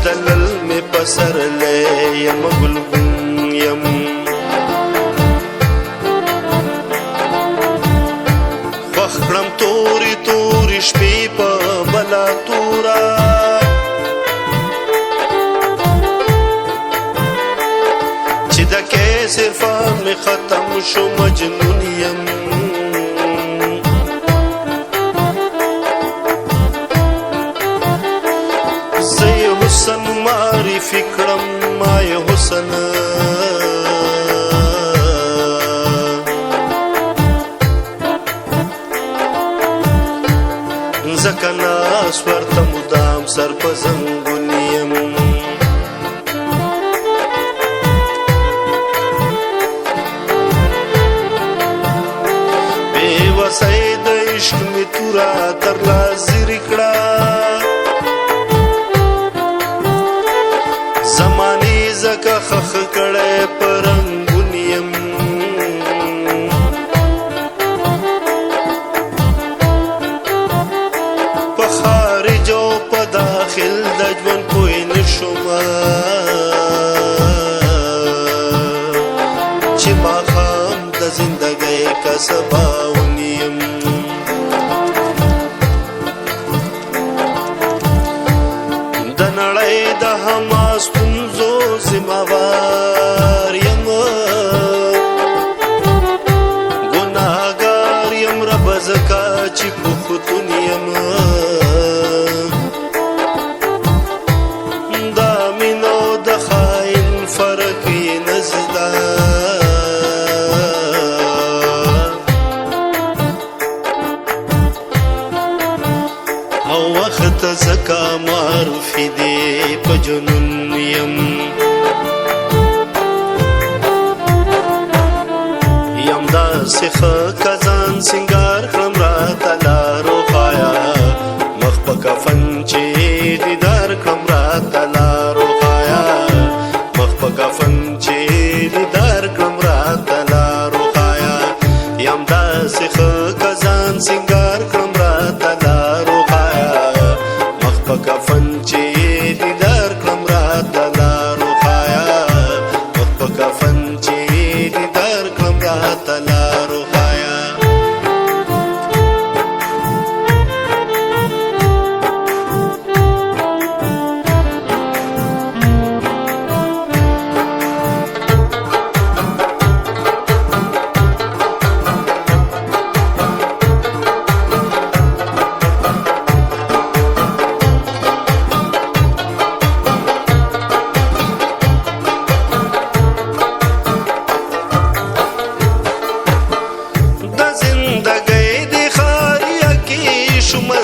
دلل می پسر لیم گلگون یم وخړم توري توري شپې په بلا تورا چې د کیس عرفان می ختم شو مجنون یم زه حسن معرفي کړم ما حسن زکه ناس ورته مدام سر په زنګون یم بې وسۍ د عشق مې توره تر لاس زیرې کړه زمانې زکه خخ کړی په رنګون یم داخل د ژوند پوی نشم چې ماښام د زندګۍ کسباون یم د نړۍ د هما ستونزو ذمہوار یم ګناهګار یم رب زکه چې پښتون یم وخت زکا معرفی دی په جنون یم یم داسې ښه کزان سینګار کړم راته لارو ښایه مخ په کفن چې دیدار کړم راته لارو ښایه مخ په کفن چې دیدار کړم راته لارو ښایه یم داسې ښه کزان سینګار کړم راته لارو کفن چې دیدار کړم راته لارو ښایه مخ په کفن چې دیدار کړم راته لارو ښایه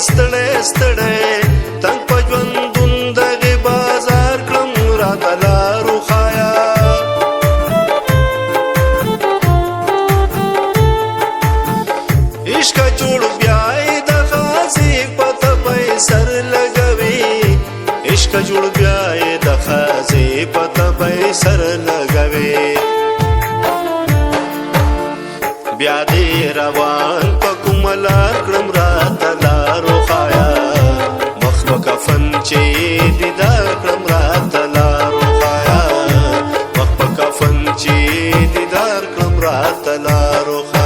ستړی ستړی تنګ په ژوندون دغې بازار کړم راته لارو ښایه عشقه جوړ بیا یې د خاصې په تبۍ سر لګوي عشقه جوړ بیا یې د خاصې په تبۍ سر لګوي بیا دې روان په کومه لار کړم راته لارو ښایه مخ په کفن چې دیدار کړم راته لارو ښایه مخ په کفن چې دیدار کړم راته لارو ښایه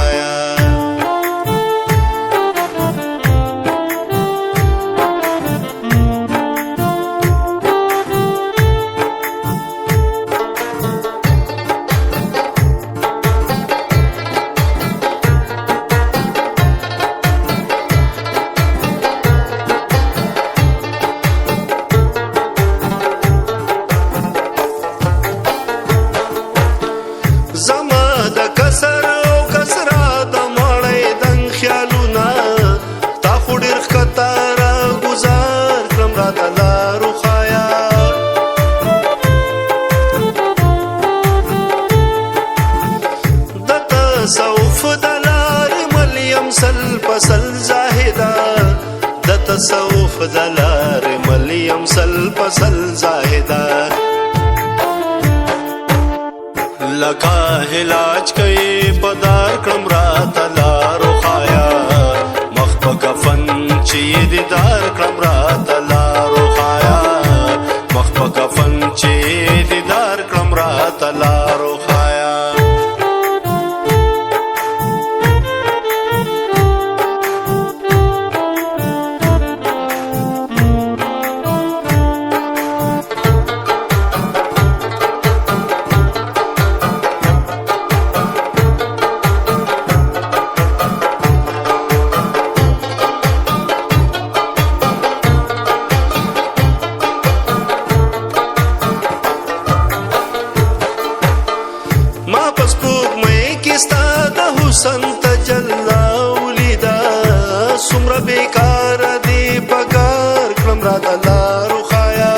تصوف دلار ملیم سل پسل زاہدہ لکا علاج کئی پدار کړم راته لارو ښایه مخ په کفن چې دیدار کړم راته لارو ښایه مخ په کړم راته لارو ښایه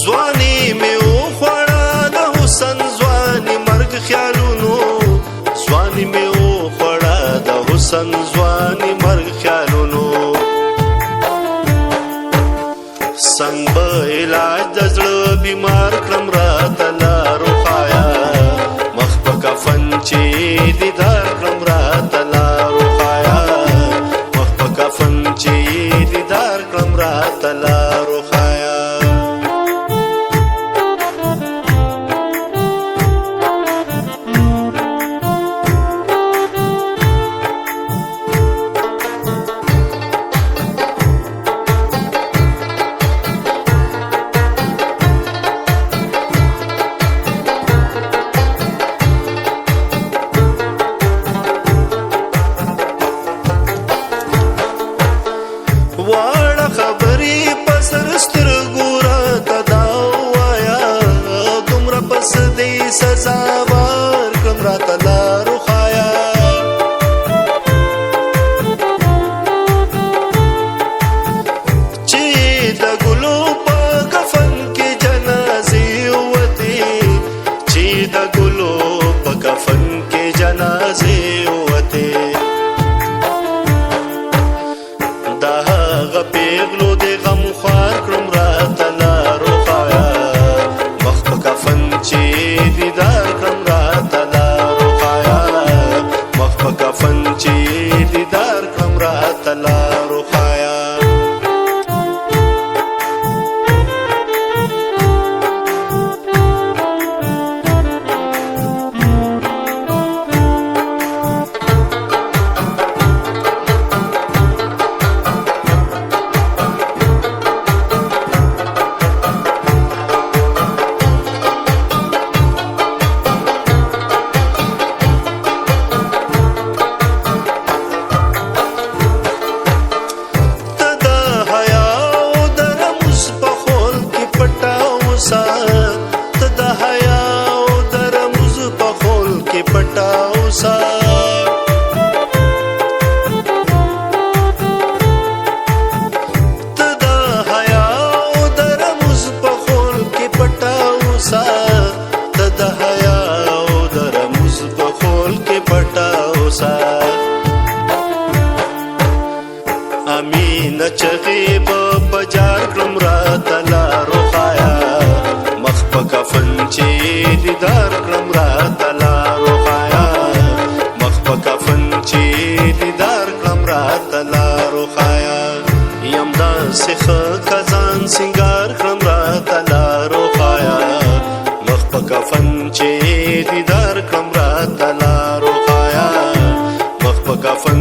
ځواني مې وخوړه د حسن ځواني مرګ خیالونو ځواني مې وخوړه د حسن ځواني مرګ خیالونو څنګ به علاج د زړه بیمار کړم راته لارو ښایه مخ په کفن چې دیدار کړم راته لارو ښایه مخ په کفن چې دیدار کړم راته لارو ښایه واړه خبرې په سر سترګو راته دا ووایه دومره پس دې سزا ورکړم راته لارو ښایه چې د ګلو په کفن کې جنازې ووتې چې د ګلو په کفن کې جنازې ووتې دا هغه پیغلو د غم خوار کړم راته لارو ښایه مخ په کفن چې دیدار کړم راته لارو ښایه مخ په کفن چې دیدار کړم راته لارو ښایه ته د حیا او د رمز په خول کې پټا اوسه ته د حیا او د رمز په خول کې پټا اوسه ته د حیا او د رمز په خول کې پټا اوسه امین چغې به بجار کړم راته لارو ښایه مخ په کفن چې دیدار کړم راته لارو ښایه مخ په کفن چې دیدار کړم راته لارو ښایه یم داسې ښه که ځان سینګار کړم راته لارو ښایه مخ په کفن چې دیدار کړم راته لارو ښایه مخ په کفن